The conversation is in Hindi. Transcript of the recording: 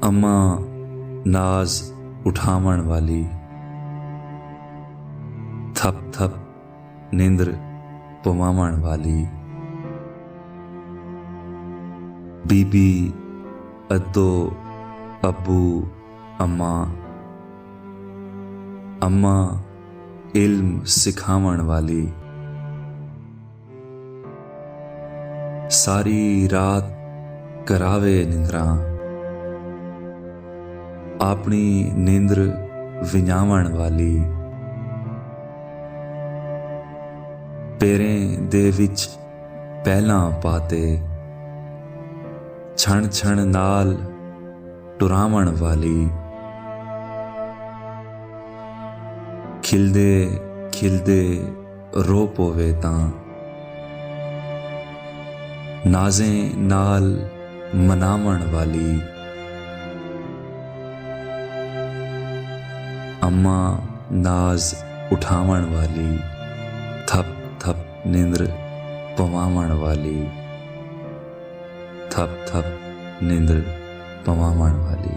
अम्मा नाज उठावण वाली, थप थप नींद्र पवावण वाली, बीबी अद्दो अब्बू अम्मा, अम्मा इल्म सिखावण वाली, सारी रात करावे निंद्रा, अपनी नींद्र विंजावण वाली, पैरें दे विच पहला पाते, छण छण नाल टुरावण वाली, खिलदे खिलदे रो पोवे तां, नाजें नाल मनावण वाली, अम्मा नाज उठावण वाली, थप थप नींद्र पवावण वाली, थप थप नींद्र पवावण वाली।